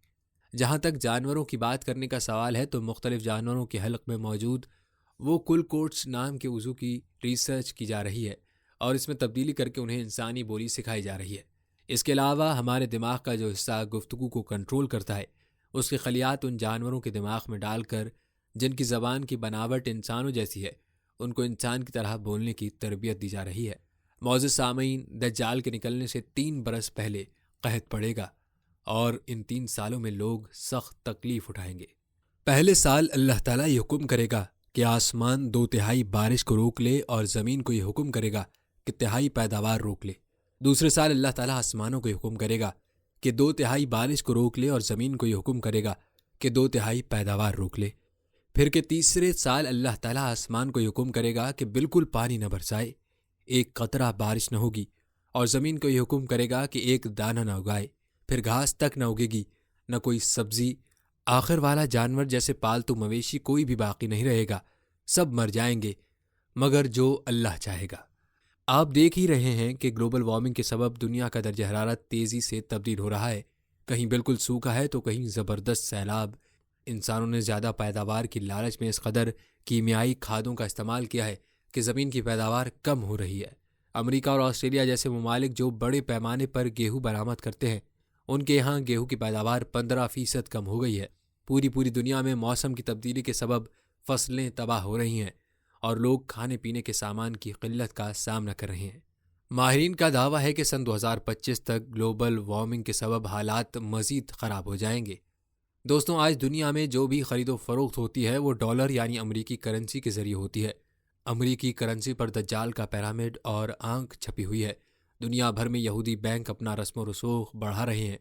جہاں تک جانوروں کی بات کرنے کا سوال ہے تو مختلف جانوروں کے حلق میں موجود وہ کل کوٹس نام کے عضو کی ریسرچ کی جا رہی ہے اور اس میں تبدیلی کر کے انہیں انسانی بولی سکھائی جا رہی ہے۔ اس کے علاوہ ہمارے دماغ کا جو حصہ گفتگو کو کنٹرول کرتا ہے، اس کے خلیات ان جانوروں کے دماغ میں ڈال کر جن کی زبان کی بناوٹ انسانوں جیسی ہے، ان کو انسان کی طرح بولنے کی تربیت دی جا رہی ہے۔ معزز سامعین، دجال کے نکلنے سے 3 برس پہلے قحط پڑے گا اور ان 3 سالوں میں لوگ سخت تکلیف اٹھائیں گے۔ پہلے سال اللہ تعالیٰ یہ حکم کرے گا کہ آسمان 2/3 بارش کو روک لے اور زمین کو یہ حکم کرے گا کہ 1/3 پیداوار روک لے۔ دوسرے سال اللہ تعالیٰ آسمانوں کو یہ حکم کرے گا کہ 2/3 بارش کو روک لے اور زمین کو یہ حکم کرے گا کہ 2/3 پیداوار روک لے۔ پھر کہ تیسرے سال اللہ تعالیٰ آسمان کو یہ حکم کرے گا کہ بالکل پانی نہ برسائے، ایک قطرہ بارش نہ ہوگی، اور زمین کو یہ حکم کرے گا کہ ایک دانہ نہ اگائے، پھر گھاس تک نہ اگے گی، نہ کوئی سبزی، آخر والا جانور جیسے پالتو مویشی کوئی بھی باقی نہیں رہے گا، سب مر جائیں گے مگر جو اللہ چاہے گا۔ آپ دیکھ ہی رہے ہیں کہ گلوبل وارمنگ کے سبب دنیا کا درجہ حرارت تیزی سے تبدیل ہو رہا ہے، کہیں بالکل سوکھا ہے تو کہیں زبردست سیلاب۔ انسانوں نے زیادہ پیداوار کی لالچ میں اس قدر کیمیائی کھادوں کا استعمال کیا ہے کہ زمین کی پیداوار کم ہو رہی ہے۔ امریکہ اور آسٹریلیا جیسے ممالک جو بڑے پیمانے پر گیہوں برآمد کرتے ہیں، ان کے یہاں گیہوں کی پیداوار 15% کم ہو گئی ہے۔ پوری دنیا میں موسم کی تبدیلی کے سبب فصلیں تباہ ہو رہی ہیں اور لوگ کھانے پینے کے سامان کی قلت کا سامنا کر رہے ہیں۔ ماہرین کا دعویٰ ہے کہ سن 2025 تک گلوبل وارمنگ کے سبب حالات مزید خراب ہو جائیں گے۔ دوستوں، آج دنیا میں جو بھی خرید و فروخت ہوتی ہے وہ ڈالر یعنی امریکی کرنسی کے ذریعے ہوتی ہے۔ امریکی کرنسی پر دجال کا پیرامڈ اور آنکھ چھپی ہوئی ہے۔ دنیا بھر میں یہودی بینک اپنا رسم و رسوخ بڑھا رہے ہیں۔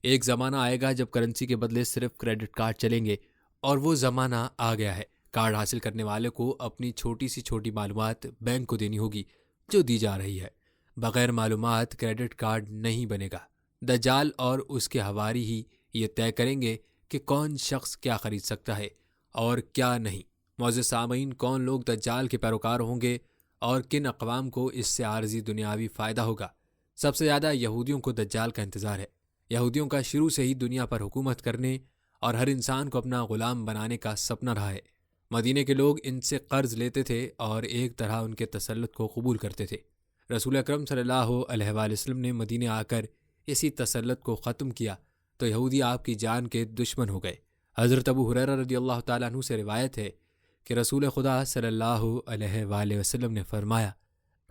ایک زمانہ آئے گا جب کرنسی کے بدلے صرف کریڈٹ کارڈ چلیں گے، اور وہ زمانہ آ گیا ہے۔ کارڈ حاصل کرنے والے کو اپنی چھوٹی سی چھوٹی معلومات بینک کو دینی ہوگی، جو دی جا رہی ہے۔ بغیر معلومات کریڈٹ کارڈ نہیں بنے گا۔ دجال اور اس کے حواری ہی یہ طے کریں گے کہ کون شخص کیا خرید سکتا ہے اور کیا نہیں۔ معزز سامعین، کون لوگ دجال کے پیروکار ہوں گے اور کن اقوام کو اس سے عارضی دنیاوی فائدہ ہوگا؟ سب سے زیادہ یہودیوں کو دجال کا انتظار ہے۔ یہودیوں کا شروع سے ہی دنیا پر حکومت کرنے اور ہر انسان کو اپنا غلام بنانے کا سپنا رہا ہے۔ مدینہ کے لوگ ان سے قرض لیتے تھے اور ایک طرح ان کے تسلط کو قبول کرتے تھے۔ رسول اکرم صلی اللہ علیہ وآلہ وسلم نے مدینہ آ کر اسی تسلط کو ختم کیا تو یہودی آپ کی جان کے دشمن ہو گئے۔ حضرت ابو ہریرہ رضی اللہ تعالیٰ عنہ سے روایت ہے کہ رسول خدا صلی اللہ علیہ وآلہ وسلم نے فرمایا،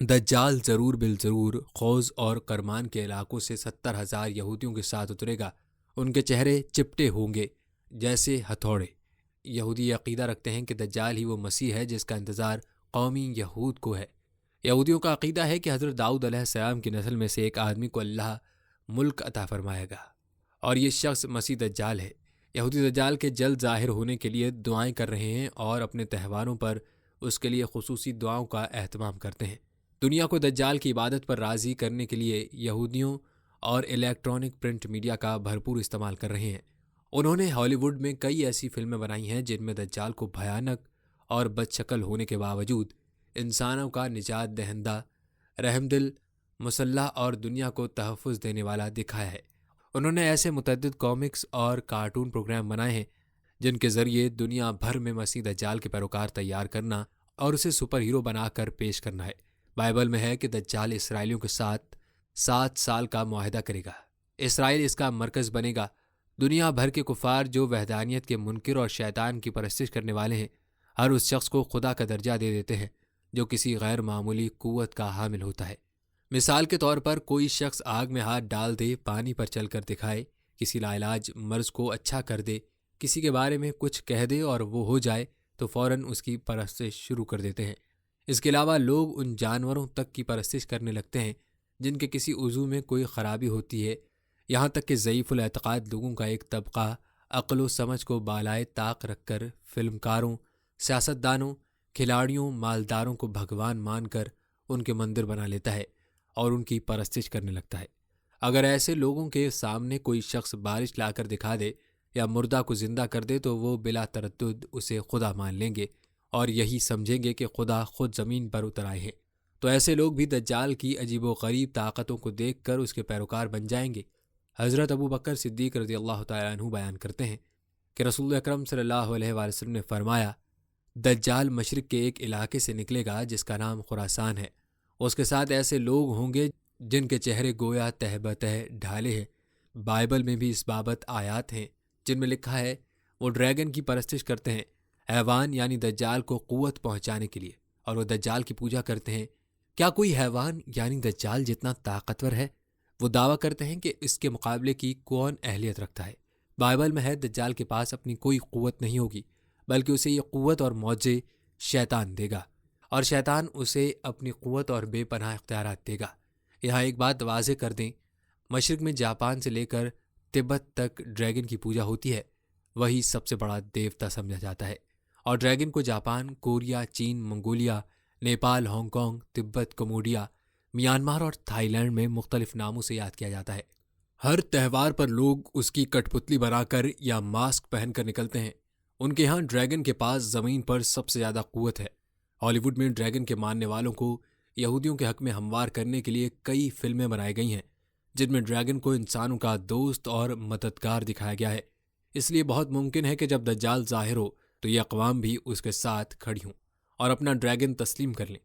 دجال ضرور بالضرور خوز اور کرمان کے علاقوں سے 70,000 یہودیوں کے ساتھ اترے گا۔ ان کے چہرے چپٹے ہوں گے جیسے ہتھوڑے۔ یہودی عقیدہ رکھتے ہیں کہ دجال ہی وہ مسیح ہے جس کا انتظار قومی یہود کو ہے۔ یہودیوں کا عقیدہ ہے کہ حضرت داؤد علیہ السلام کی نسل میں سے ایک آدمی کو اللہ ملک عطا فرمائے گا اور یہ شخص مسیح دجال ہے۔ یہودی دجال کے جلد ظاہر ہونے کے لیے دعائیں کر رہے ہیں اور اپنے تہواروں پر اس کے لیے خصوصی دعاؤں کا اہتمام کرتے ہیں۔ دنیا کو دجال کی عبادت پر راضی کرنے کے لیے یہودیوں اور الیکٹرانک پرنٹ میڈیا کا بھرپور استعمال کر رہے ہیں۔ انہوں نے ہالی ووڈ میں کئی ایسی فلمیں بنائی ہیں جن میں دجال کو بھیانک اور بد شکل ہونے کے باوجود انسانوں کا نجات دہندہ، رحم دل، مسلح اور دنیا کو تحفظ دینے والا دکھایا ہے۔ انہوں نے ایسے متعدد کامکس اور کارٹون پروگرام بنائے ہیں جن کے ذریعے دنیا بھر میں مسیح دجال کے پیروکار تیار کرنا اور اسے سپر ہیرو بنا کر پیش کرنا ہے۔ بائبل میں ہے کہ دجال اسرائیلیوں کے ساتھ 7 سال کا معاہدہ کرے گا۔ اسرائیل اس کا مرکز بنے گا۔ دنیا بھر کے کفار جو وحدانیت کے منکر اور شیطان کی پرستش کرنے والے ہیں، ہر اس شخص کو خدا کا درجہ دے دیتے ہیں جو کسی غیر معمولی قوت کا حامل ہوتا ہے۔ مثال کے طور پر کوئی شخص آگ میں ہاتھ ڈال دے، پانی پر چل کر دکھائے، کسی لاعلاج مرض کو اچھا کر دے، کسی کے بارے میں کچھ کہہ دے اور وہ ہو جائے تو فوراً اس کی پرستش شروع کر دیتے ہیں۔ اس کے علاوہ لوگ ان جانوروں تک کی پرستش کرنے لگتے ہیں جن کے کسی عضو میں کوئی خرابی ہوتی ہے، یہاں تک کہ ضعیف الاعتقاد لوگوں کا ایک طبقہ عقل و سمجھ کو بالائے طاق رکھ کر فلم کاروں، سیاستدانوں، کھلاڑیوں، مالداروں کو بھگوان مان کر ان کے مندر بنا لیتا ہے اور ان کی پرستش کرنے لگتا ہے۔ اگر ایسے لوگوں کے سامنے کوئی شخص بارش لا کر دکھا دے یا مردہ کو زندہ کر دے تو وہ بلا تردد اسے خدا مان لیں گے اور یہی سمجھیں گے کہ خدا خود زمین پر اتر آئے ہیں۔ تو ایسے لوگ بھی دجال کی عجیب و غریب طاقتوں کو دیکھ کر اس کے پیروکار بن جائیں گے۔ حضرت ابو بکر صدیق رضی اللہ تعالیٰ عنہ بیان کرتے ہیں کہ رسول اکرم صلی اللہ علیہ وآلہ وسلم نے فرمایا، دجال مشرق کے ایک علاقے سے نکلے گا جس کا نام خراسان ہے۔ اس کے ساتھ ایسے لوگ ہوں گے جن کے چہرے گویا تہ بتہ ڈھالے ہیں۔ بائبل میں بھی اس بابت آیات ہیں جن میں لکھا ہے وہ ڈریگن کی پرستش کرتے ہیں، حیوان یعنی دجال کو قوت پہنچانے کے لیے، اور وہ دجال کی پوجا کرتے ہیں۔ کیا کوئی حیوان یعنی دجال جتنا طاقتور ہے؟ وہ دعویٰ کرتے ہیں کہ اس کے مقابلے کی کون اہلیت رکھتا ہے؟ بائبل میں ہے دجال کے پاس اپنی کوئی قوت نہیں ہوگی، بلکہ اسے یہ قوت اور معجزے شیطان دے گا، اور شیطان اسے اپنی قوت اور بے پناہ اختیارات دے گا۔ یہاں ایک بات واضح کر دیں، مشرق میں جاپان سے لے کر تبت تک ڈریگن کی پوجا ہوتی ہے، وہی سب سے بڑا دیوتا سمجھا جاتا ہے، اور ڈریگن کو جاپان، کوریا، چین، منگولیا، نیپال، ہانگ کانگ، تبت، کمبوڈیا، میانمار اور تھائی لینڈ میں مختلف ناموں سے یاد کیا جاتا ہے۔ ہر تہوار پر لوگ اس کی کٹ پتلی بنا کر یا ماسک پہن کر نکلتے ہیں۔ ان کے ہاں ڈریگن کے پاس زمین پر سب سے زیادہ قوت ہے۔ ہالی ووڈ میں ڈریگن کے ماننے والوں کو یہودیوں کے حق میں ہموار کرنے کے لیے کئی فلمیں بنائی گئی ہیں جن میں ڈریگن کو انسانوں کا دوست اور مددگار دکھایا گیا ہے۔ اس لیے بہت ممکن ہے کہ جب دجال ظاہر ہو تو یہ اقوام بھی اس کے ساتھ کھڑی ہوں اور اپنا ڈریگن تسلیم کر لیں۔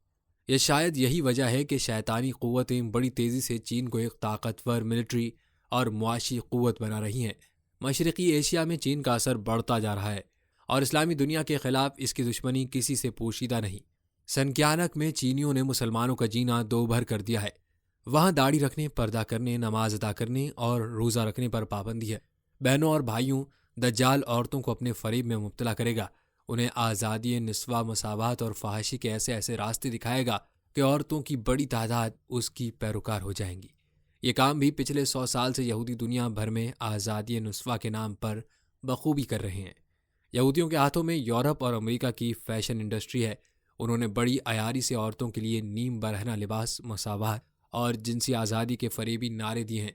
یہ شاید یہی وجہ ہے کہ شیطانی قوتیں بڑی تیزی سے چین کو ایک طاقتور ملٹری اور معاشی قوت بنا رہی ہیں۔ مشرقی ایشیا میں چین کا اثر بڑھتا جا رہا ہے اور اسلامی دنیا کے خلاف اس کی دشمنی کسی سے پوشیدہ نہیں۔ سنکیانک میں چینیوں نے مسلمانوں کا جینا دو بھر کر دیا ہے۔ وہاں داڑھی رکھنے، پردہ کرنے، نماز ادا کرنے اور روزہ رکھنے پر پابندی ہے۔ بہنوں اور بھائیوں، دجال عورتوں کو اپنے فریب میں مبتلا کرے گا، انہیں آزادی نسواں، مساوات اور فحاشی کے ایسے راستے دکھائے گا کہ عورتوں کی بڑی تعداد اس کی پیروکار ہو جائیں گی۔ یہ کام بھی پچھلے 100 سال سے یہودی دنیا بھر میں آزادی نسواں کے نام پر بخوبی کر رہے ہیں۔ یہودیوں کے ہاتھوں میں یورپ اور امریکہ کی فیشن انڈسٹری ہے۔ انہوں نے بڑی عیاری سے عورتوں کے لیے نیم برہنہ لباس، مساوات اور جنسی آزادی کے فریبی نعرے دیے ہیں۔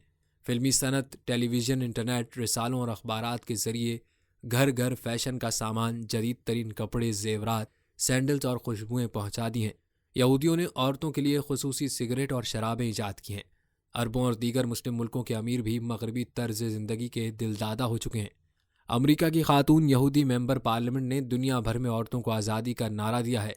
فلمی صنعت، ٹیلی ویژن، انٹرنیٹ، رسالوں اور اخبارات کے ذریعے گھر گھر فیشن کا سامان، جدید ترین کپڑے، زیورات، سینڈلز اور خوشبوئیں پہنچا دی ہیں۔ یہودیوں نے عورتوں کے لیے خصوصی سگریٹ اور شرابیں ایجاد کی ہیں۔ عربوں اور دیگر مسلم ملکوں کے امیر بھی مغربی طرز زندگی کے دلدادہ ہو چکے ہیں۔ امریکہ کی خاتون یہودی ممبر پارلیمنٹ نے دنیا بھر میں عورتوں کو آزادی کا نعرہ دیا ہے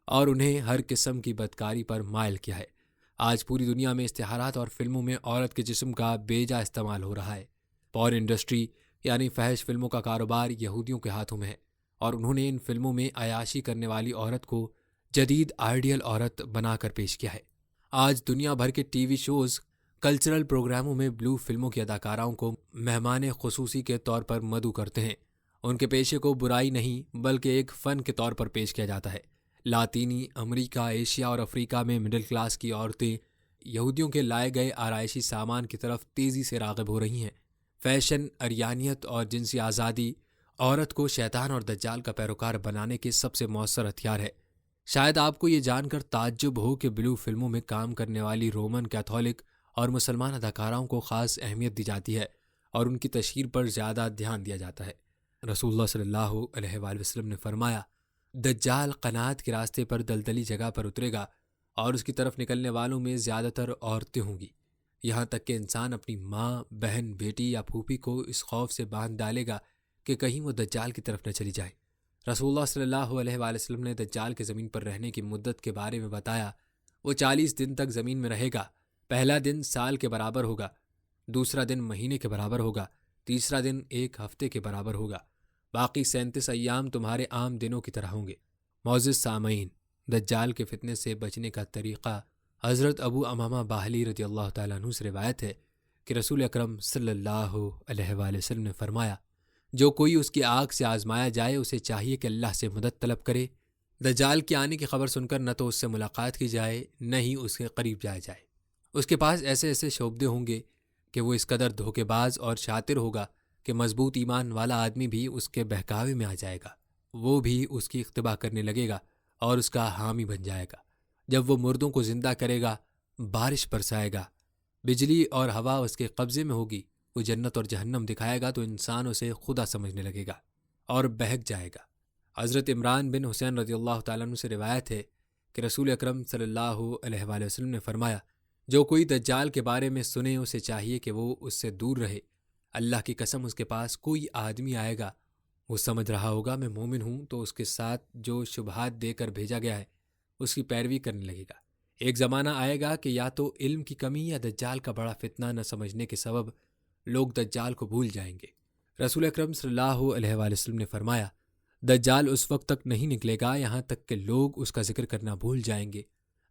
اور انہیں ہر قسم کی بدکاری پر مائل کیا ہے۔ آج پوری دنیا میں اشتہارات اور فلموں میں عورت کے جسم کا بیجا استعمال ہو رہا ہے۔ پورن انڈسٹری یعنی فحش فلموں کا کاروبار یہودیوں کے ہاتھوں میں ہے اور انہوں نے ان فلموں میں عیاشی کرنے والی عورت کو جدید آئیڈیل عورت بنا کر پیش کیا ہے۔ آج دنیا بھر کے ٹی وی شوز، کلچرل پروگراموں میں بلو فلموں کی اداکاراؤں کو مہمان خصوصی کے طور پر مدعو کرتے ہیں۔ ان کے پیشے کو برائی نہیں بلکہ ایک فن کے طور پر پیش کیا جاتا ہے۔ لاطینی امریکہ، ایشیا اور افریقہ میں مڈل کلاس کی عورتیں یہودیوں کے لائے گئے آرائشی سامان کی طرف تیزی سے راغب ہو رہی ہیں۔ فیشن، عریانیت اور جنسی آزادی عورت کو شیطان اور دجال کا پیروکار بنانے کے سب سے مؤثر ہتھیار ہے۔ شاید آپ کو یہ جان کر تعجب ہو کہ بلو فلموں میں کام کرنے والی رومن کیتھولک اور مسلمان اداکاراؤں کو خاص اہمیت دی جاتی ہے اور ان کی تشہیر پر زیادہ دھیان دیا جاتا ہے۔ رسول اللہ صلی اللہ علیہ وآلہ وسلم نے فرمایا، دجال قنات کے راستے پر دلدلی جگہ پر اترے گا اور اس کی طرف نکلنے والوں میں زیادہ تر عورتیں ہوں گی، یہاں تک کہ انسان اپنی ماں، بہن، بیٹی یا پھوپھی کو اس خوف سے باندھ ڈالے گا کہ کہیں وہ دجال کی طرف نہ چلی جائے۔ رسول اللہ صلی اللہ علیہ وآلہ وسلم نے دجال کے زمین پر رہنے کی مدت کے بارے میں بتایا، وہ 40 دن تک زمین میں رہے گا۔ پہلا دن سال کے برابر ہوگا، دوسرا دن مہینے کے برابر ہوگا، تیسرا دن 1 ہفتے کے برابر ہوگا، باقی 37 ایام تمہارے عام دنوں کی طرح ہوں گے۔ معزز سامعین، دجال کے فتنے سے بچنے کا طریقہ حضرت ابو امامہ باہلی رضی اللہ تعالیٰ عنہ سے روایت ہے کہ رسول اکرم صلی اللہ علیہ وآلہ وسلم نے فرمایا، جو کوئی اس کی آگ سے آزمایا جائے اسے چاہیے کہ اللہ سے مدد طلب کرے۔ دجال کے آنے کی خبر سن کر نہ تو اس سے ملاقات کی جائے، نہ ہی اس کے قریب جایا جائے۔ اس کے پاس ایسے ایسے شعبدے ہوں گے کہ وہ اس قدر دھوکے باز اور شاطر ہوگا کہ مضبوط ایمان والا آدمی بھی اس کے بہکاوے میں آ جائے گا، وہ بھی اس کی اقتباء کرنے لگے گا اور اس کا حامی بن جائے گا۔ جب وہ مردوں کو زندہ کرے گا، بارش برسائے گا، بجلی اور ہوا اس کے قبضے میں ہوگی، وہ جنت اور جہنم دکھائے گا تو انسان اسے خدا سمجھنے لگے گا اور بہک جائے گا۔ حضرت عمران بن حسین رضی اللہ تعالیٰ عنہ سے روایت ہے کہ رسول اکرم صلی اللہ علیہ وآلہ وسلم نے فرمایا، جو کوئی دجال کے بارے میں سنے اسے چاہیے کہ وہ اس سے دور رہے۔ اللہ کی قسم اس کے پاس کوئی آدمی آئے گا، وہ سمجھ رہا ہوگا میں مومن ہوں، تو اس کے ساتھ جو شبہات دے کر بھیجا گیا ہے اس کی پیروی کرنے لگے گا۔ ایک زمانہ آئے گا کہ یا تو علم کی کمی یا دجال کا بڑا فتنہ نہ سمجھنے کے سبب لوگ دجال کو بھول جائیں گے۔ رسول اکرم صلی اللہ علیہ وآلہ وسلم نے فرمایا، دجال اس وقت تک نہیں نکلے گا یہاں تک کہ لوگ اس کا ذکر کرنا بھول جائیں گے۔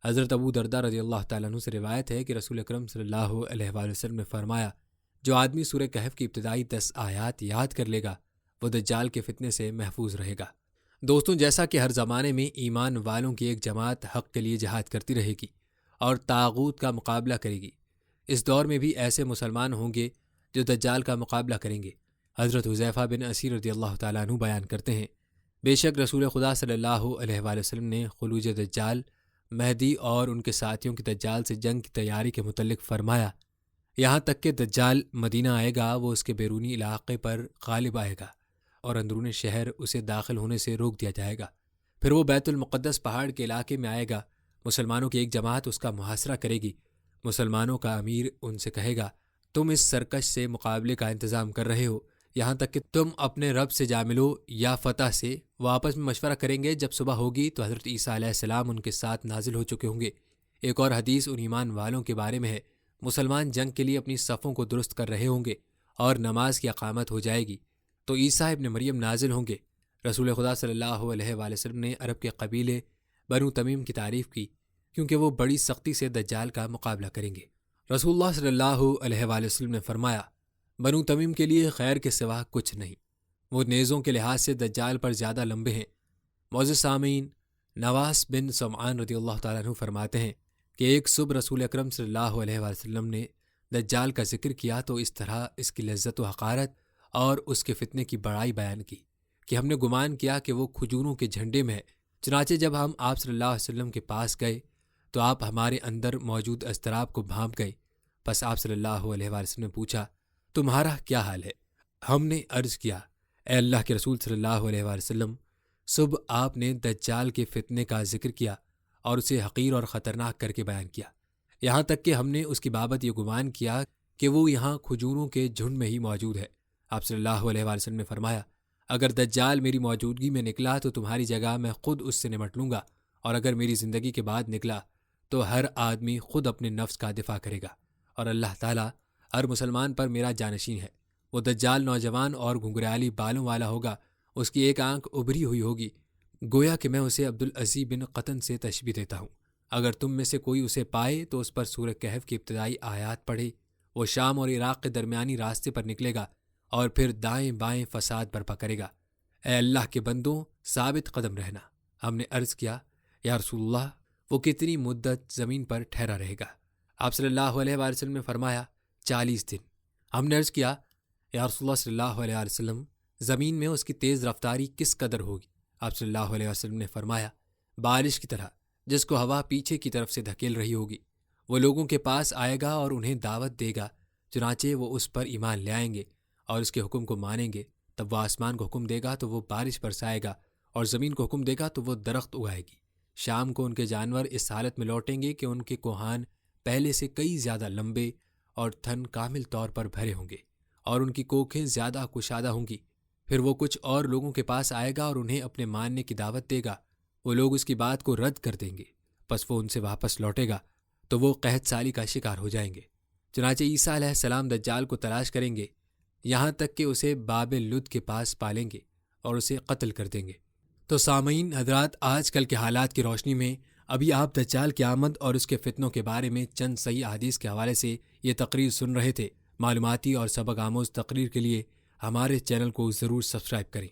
حضرت ابو درداء رضی اللہ تعالیٰ عنہ سے روایت ہے کہ رسول اکرم صلی اللہ علیہ وآلہ وسلم نے فرمایا، جو آدمی سورہ کہف کی ابتدائی 10 آیات یاد کر لے گا وہ دجال کے فتنے سے محفوظ رہے گا۔ دوستوں، جیسا کہ ہر زمانے میں ایمان والوں کی ایک جماعت حق کے لیے جہاد کرتی رہے گی اور طاغوت کا مقابلہ کرے گی، اس دور میں بھی ایسے مسلمان ہوں گے جو دجال کا مقابلہ کریں گے۔ حضرت حذیفہ بن اسیر رضی اللہ تعالیٰ عنہ بیان کرتے ہیں، بے شک رسول خدا صلی اللہ علیہ وآلہ وسلم نے خروج دجال، مہدی اور ان کے ساتھیوں کی دجال سے جنگ کی تیاری کے متعلق فرمایا، یہاں تک کہ دجال مدینہ آئے گا وہ اس کے بیرونی علاقے پر غالب آئے گا اور اندرون شہر اسے داخل ہونے سے روک دیا جائے گا۔ پھر وہ بیت المقدس پہاڑ کے علاقے میں آئے گا، مسلمانوں کی ایک جماعت اس کا محاصرہ کرے گی، مسلمانوں کا امیر ان سے کہے گا، تم اس سرکش سے مقابلے کا انتظام کر رہے ہو، یہاں تک کہ تم اپنے رب سے جا ملو یا فتح سے۔ وہ آپس میں مشورہ کریں گے، جب صبح ہوگی تو حضرت عیسیٰ علیہ السلام ان کے ساتھ نازل ہو چکے ہوں گے۔ ایک اور حدیث ان ایمان والوں کے بارے میں ہے، مسلمان جنگ کے لیے اپنی صفوں کو درست کر رہے ہوں گے اور نماز کی اقامت ہو جائے گی تو عیسیٰ ابن مریم نازل ہوں گے۔ رسول خدا صلی اللہ علیہ وآلہ وسلم نے عرب کے قبیلے بنو تمیم کی تعریف کی کیونکہ وہ بڑی سختی سے دجال کا مقابلہ کریں گے۔ رسول اللہ صلی اللہ علیہ وآلہ وسلم نے فرمایا، بنو تمیم کے لیے خیر کے سوا کچھ نہیں، وہ نیزوں کے لحاظ سے دجال پر زیادہ لمبے ہیں۔ معزز سامعین، نواس بن سمعان رضی اللہ تعالیٰ عنہ فرماتے ہیں کہ ایک صبح رسول اکرم صلی اللہ علیہ وآلہ وسلم نے دجال کا ذکر کیا تو اس طرح اس کی لذت و حقارت اور اس کے فتنے کی بڑائی بیان کی کہ ہم نے گمان کیا کہ وہ کھجوروں کے جھنڈے میں ہے۔ چنانچہ جب ہم آپ صلی اللہ علیہ وسلم کے پاس گئے تو آپ ہمارے اندر موجود اضطراب کو بھانپ گئے۔ پس آپ صلی اللہ علیہ وآلہ وسلم نے پوچھا، تمہارا کیا حال ہے؟ ہم نے عرض کیا، اے اللہ کے رسول صلی اللہ علیہ وآلہ وسلم، صبح آپ نے دجال کے فتنے کا ذکر کیا اور اسے حقیر اور خطرناک کر کے بیان کیا، یہاں تک کہ ہم نے اس کی بابت یہ گمان کیا کہ وہ یہاں کھجوروں کے جھنڈ میں ہی موجود ہے۔ آپ صلی اللہ علیہ وآلہ وسلم نے فرمایا، اگر دجال میری موجودگی میں نکلا تو تمہاری جگہ میں خود اس سے نمٹ لوں گا، اور اگر میری زندگی کے بعد نکلا تو ہر آدمی خود اپنے نفس کا دفاع کرے گا، اور اللہ تعالیٰ ہر مسلمان پر میرا جانشین ہے۔ وہ دجال نوجوان اور گھنگریالی بالوں والا ہوگا، اس کی ایک آنکھ ابھری ہوئی ہوگی، گویا کہ میں اسے عبدالعزی بن قطن سے تشبیہ دیتا ہوں۔ اگر تم میں سے کوئی اسے پائے تو اس پر سورہ کہف کی ابتدائی آیات پڑھے۔ وہ شام اور عراق کے درمیانی راستے پر نکلے گا اور پھر دائیں بائیں فساد برپا کرے گا۔ اے اللہ کے بندوں، ثابت قدم رہنا۔ ہم نے عرض کیا، یا رسول اللہ، وہ کتنی مدت زمین پر ٹھہرا رہے گا؟ آپ صلی اللہ علیہ وآلہ وسلم نے فرمایا، 40 دن۔ ہم نے عرض کیا، یا رسول اللہ صلی اللہ علیہ وآلہ وسلم، زمین میں اس کی تیز رفتاری کس قدر ہوگی؟ آپ صلی اللہ علیہ وسلم نے فرمایا، بارش کی طرح جس کو ہوا پیچھے کی طرف سے دھکیل رہی ہوگی۔ وہ لوگوں کے پاس آئے گا اور انہیں دعوت دے گا، چنانچہ وہ اس پر ایمان لے آئیں گے اور اس کے حکم کو مانیں گے۔ تب وہ آسمان کو حکم دے گا تو وہ بارش برسائے گا اور زمین کو حکم دے گا تو وہ درخت اگائے گی۔ شام کو ان کے جانور اس حالت میں لوٹیں گے کہ ان کے کوہان پہلے سے کئی زیادہ لمبے اور تھن کامل طور پر بھرے ہوں گے، اور ان کی کوکھیں زیادہ کشادہ ہوں گی۔ پھر وہ کچھ اور لوگوں کے پاس آئے گا اور انہیں اپنے ماننے کی دعوت دے گا۔ وہ لوگ اس کی بات کو رد کر دیں گے، پس وہ ان سے واپس لوٹے گا تو وہ قحط سالی کا شکار ہو جائیں گے۔ چنانچہ عیسیٰ علیہ السلام دجال کو تلاش کریں گے، یہاں تک کہ اسے باب لد کے پاس پالیں گے اور اسے قتل کر دیں گے۔ تو سامعین حضرات، آج کل کے حالات کی روشنی میں ابھی آپ دجال کی آمد اور اس کے فتنوں کے بارے میں چند صحیح احادیث کے حوالے سے یہ تقریر سن رہے تھے۔ معلوماتی اور سبق آموز تقریر کے لیے ہمارے چینل کو ضرور سبسکرائب کریں۔